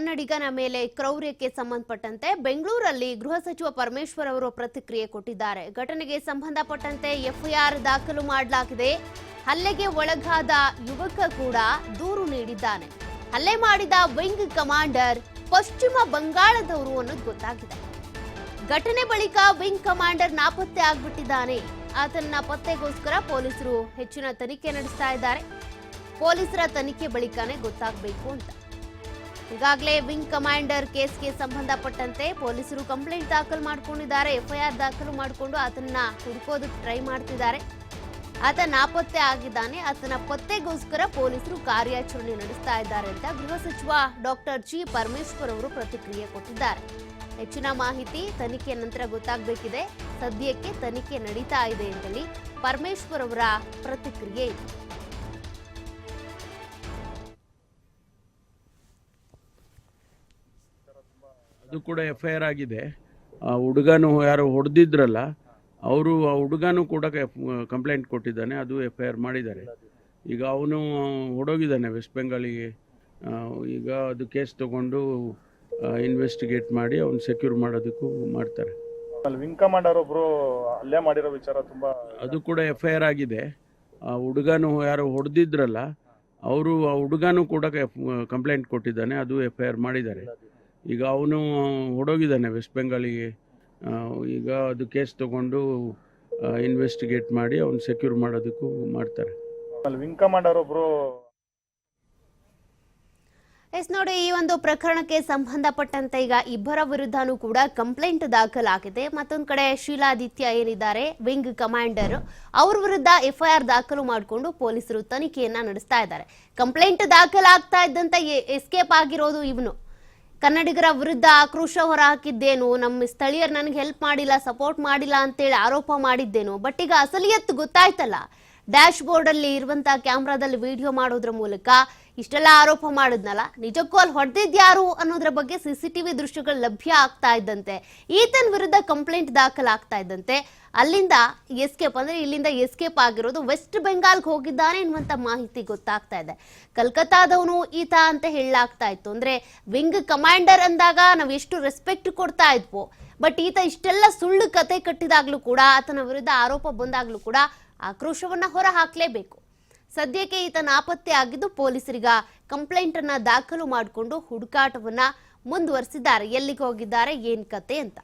ಕನ್ನಡಿಗನ ಮೇಲೆ ಕ್ರೌರ್ಯಕ್ಕೆ ಸಂಬಂಧಪಟ್ಟಂತೆ ಬೆಂಗಳೂರಲ್ಲಿ ಗೃಹ ಸಚಿವ ಪರಮೇಶ್ವರ್ ಅವರು ಪ್ರತಿಕ್ರಿಯೆ ಕೊಟ್ಟಿದ್ದಾರೆ. ಘಟನೆಗೆ ಸಂಬಂಧಪಟ್ಟಂತೆ ಎಫ್ಐಆರ್ ದಾಖಲು ಮಾಡಲಾಗಿದೆ. ಹಲ್ಲೆಗೆ ಒಳಗಾದ ಯುವಕ ಕೂಡ ದೂರು ನೀಡಿದ್ದಾನೆ. ಹಲ್ಲೆ ಮಾಡಿದ ವಿಂಗ್ ಕಮಾಂಡರ್ ಪಶ್ಚಿಮ ಬಂಗಾಳದವರು ಅನ್ನೋದು ಗೊತ್ತಾಗಿದೆ. ಘಟನೆ ಬಳಿಕ ವಿಂಗ್ ಕಮಾಂಡರ್ ನಾಪತ್ತೆ ಆಗ್ಬಿಟ್ಟಿದ್ದಾನೆ. ಆತನ ಪತ್ತೆಗೋಸ್ಕರ ಪೊಲೀಸರು ಹೆಚ್ಚಿನ ತನಿಖೆ ನಡೆಸ್ತಾ ಇದ್ದಾರೆ. ಪೊಲೀಸರ ತನಿಖೆ ಬಳಿಕನೇ ಗೊತ್ತಾಗಬೇಕು ಅಂತ. ಈಗಾಗಲೇ ವಿಂಗ್ ಕಮಾಂಡರ್ ಕೇಸ್ಗೆ ಸಂಬಂಧಪಟ್ಟಂತೆ ಪೊಲೀಸರು ಕಂಪ್ಲೇಂಟ್ ದಾಖಲು ಮಾಡಿಕೊಂಡಿದ್ದಾರೆ. ಎಫ್ಐಆರ್ ದಾಖಲು ಮಾಡಿಕೊಂಡು ಆತನ ಹುಡುಕೋದಕ್ಕೆ ಟ್ರೈ ಮಾಡ್ತಿದ್ದಾರೆ. ಆತ ನಾಪತ್ತೆ ಆಗಿದ್ದಾನೆ. ಆತನ ಪತ್ತೆಗೋಸ್ಕರ ಪೊಲೀಸರು ಕಾರ್ಯಾಚರಣೆ ನಡೆಸ್ತಾ ಇದ್ದಾರೆ ಅಂತ ಗೃಹ ಸಚಿವ ಡಾಕ್ಟರ್ ಜಿ ಪರಮೇಶ್ವರ್ ಅವರು ಪ್ರತಿಕ್ರಿಯೆ ಕೊಟ್ಟಿದ್ದಾರೆ. ಹೆಚ್ಚಿನ ಮಾಹಿತಿ ತನಿಖೆ ನಂತರ ಗೊತ್ತಾಗಬೇಕಿದೆ. ಸದ್ಯಕ್ಕೆ ತನಿಖೆ ನಡೀತಾ ಇದೆ ಅಂತೇಳಿ ಪರಮೇಶ್ವರ್ ಅವರ ಪ್ರತಿಕ್ರಿಯೆ ಇದೆ. ಅದು ಕೂಡ ಎಫ್ಐಆರ್ ಆಗಿದೆ. ಆ ಹುಡುಗನು ಯಾರು ಹೊಡೆದಿದ್ರಲ್ಲ ಅವರು ಆ ಹುಡುಗನೂ ಕೂಡ ಕಂಪ್ಲೇಂಟ್ ಕೊಟ್ಟಿದ್ದಾನೆ. ಅದು ಎಫ್ಐಆರ್ ಮಾಡಿದ್ದಾರೆ. ಈಗ ಅವನು ಹೊಡೋಗಿದ್ದಾನೆ ವೆಸ್ಟ್ ಬೆಂಗಾಲಿಗೆ. ಈಗ ಅದು ಕೇಸ್ ತಗೊಂಡು ಇನ್ವೆಸ್ಟಿಗೇಟ್ ಮಾಡಿ ಅವ್ನು ಸೆಕ್ಯೂರ್ ಮಾಡೋದಕ್ಕೂ ಮಾಡ್ತಾರೆ. ವಿಂಗ್ ಕಮಾಂಡರ್ ಒಬ್ರು ಅಲ್ಲೇ ಮಾಡಿರೋ ವಿಚಾರ ತುಂಬಾ ಅದು ಕೂಡ ಎಫ್ಐಆರ್ ಆಗಿದೆ. ಆ ಹುಡುಗನು ಯಾರು ಹೊಡೆದಿದ್ರಲ್ಲ ಅವರು ಆ ಹುಡುಗನೂ ಕೂಡ ಕಂಪ್ಲೇಂಟ್ ಕೊಟ್ಟಿದ್ದಾನೆ. ಅದು ಎಫ್ಐಆರ್ ಮಾಡಿದ್ದಾರೆ. ಈಗ ಅವನು ಹೊಡೋಗಿದ್ದಾನೆ ವೆಸ್ಟ್ ಬೆಂಗಾಲಿಗೆ. ಈಗ ಅದು ಕೇಸ್ ತಗೊಂಡು ಇನ್ವೆಸ್ಟಿಗೇಟ್ ಮಾಡಿ ಅವ್ನು ಸೆಕ್ಯೂರ್ ಮಾಡೋದಕ್ಕೂ ಮಾಡ್ತಾರೆ. ವಿಂಗ್ ಕಮಾಂಡರ್ ಒಬ್ರು ನೋಡಿ, ಈ ಒಂದು ಪ್ರಕರಣಕ್ಕೆ ಸಂಬಂಧಪಟ್ಟಂತೆ ಈಗ ಇಬ್ಬರ ವಿರುದ್ಧನೂ ಕೂಡ ಕಂಪ್ಲೇಂಟ್ ದಾಖಲಾಗಿದೆ. ಮತ್ತೊಂದು ಕಡೆ ಶೀಲಾದಿತ್ಯ ಏನಿದ್ದಾರೆ ವಿಂಗ್ ಕಮಾಂಡರ್, ಅವ್ರ ವಿರುದ್ಧ ಎಫ್ಐಆರ್ ದಾಖಲು ಮಾಡಿಕೊಂಡು ಪೊಲೀಸರು ತನಿಖೆಯನ್ನ ನಡೆಸ್ತಾ ಇದ್ದಾರೆ. ಕಂಪ್ಲೇಂಟ್ ದಾಖಲಾಗ್ತಾ ಇದ್ದಂತೆ ಎಸ್ಕೇಪ್ ಆಗಿರೋದು ಇವನು. ಕನ್ನಡಿಗರ ವಿರುದ್ಧ ಆಕ್ರೋಶ ಹೊರಹಾಕಿದ್ದೇನು, ನಮ್ಮ ಸ್ಥಳೀಯರು ನನಗೆ ಹೆಲ್ಪ್ ಮಾಡಿಲ್ಲ, ಸಪೋರ್ಟ್ ಮಾಡಿಲ್ಲ ಅಂತೇಳಿ ಆರೋಪ ಮಾಡಿದ್ದೇನು. ಬಟ್ ಈಗ ಅಸಲಿಯತ್ತು ಗೊತ್ತಾಯ್ತಲ್ಲ. ಡ್ಯಾಶ್ ಬೋರ್ಡ್ ಅಲ್ಲಿ ಇರುವಂತಹ ಕ್ಯಾಮ್ರಾದಲ್ಲಿ ವಿಡಿಯೋ ಮಾಡೋದ್ರ ಮೂಲಕ ಇಷ್ಟೆಲ್ಲ ಆರೋಪ ಮಾಡಿದ್ನಲ್ಲ, ನಿಜಕ್ಕೂ ಅಲ್ಲಿ ಹೊಡೆದಿದ್ಯಾರು ಅನ್ನೋದ್ರ ಬಗ್ಗೆ ಸಿಸಿಟಿವಿ ದೃಶ್ಯಗಳು ಲಭ್ಯ ಆಗ್ತಾ ಇದ್ದಂತೆ ಈತನ ವಿರುದ್ಧ ಕಂಪ್ಲೇಂಟ್ ದಾಖಲಾಗ್ತಾ ಇದ್ದಂತೆ ಅಲ್ಲಿಂದ ಎಸ್ಕೇಪ್, ಅಂದ್ರೆ ಇಲ್ಲಿಂದ ಎಸ್ಕೇಪ್ ಆಗಿರೋದು ವೆಸ್ಟ್ ಬೆಂಗಾಲ್ಗೆ ಹೋಗಿದ್ದಾನೆ ಎನ್ನುವಂತ ಮಾಹಿತಿ ಗೊತ್ತಾಗ್ತಾ ಇದೆ. ಕಲ್ಕತ್ತಾದವನು ಈತ ಅಂತ ಹೇಳಲಾಗ್ತಾ ಇತ್ತು. ಅಂದ್ರೆ ವಿಂಗ್ ಕಮಾಂಡರ್ ಅಂದಾಗ ನಾವು ಎಷ್ಟು ರೆಸ್ಪೆಕ್ಟ್ ಕೊಡ್ತಾ ಇದ್ವೋ, ಬಟ್ ಈತ ಇಷ್ಟೆಲ್ಲ ಸುಳ್ಳು ಕತೆ ಕಟ್ಟಿದಾಗ್ಲೂ ಕೂಡ, ಆತನ ವಿರುದ್ಧ ಆರೋಪ ಬಂದಾಗ್ಲೂ ಕೂಡ ಆಕ್ರೋಶವನ್ನ ಹೊರ ಹಾಕ್ಲೇಬೇಕು. ಸದ್ಯಕ್ಕೆ ಈತ ನಾಪತ್ತೆ ಆಗಿದ್ದು ಪೊಲೀಸರಿಗ ಕಂಪ್ಲೇಂಟ್ ಅನ್ನ ದಾಖಲು ಮಾಡಿಕೊಂಡು ಹುಡುಕಾಟವನ್ನ ಮುಂದುವರಿಸಿದ್ದಾರೆ. ಎಲ್ಲಿಗೆ ಹೋಗಿದ್ದಾರೆ, ಏನ್ ಕತೆ ಅಂತ.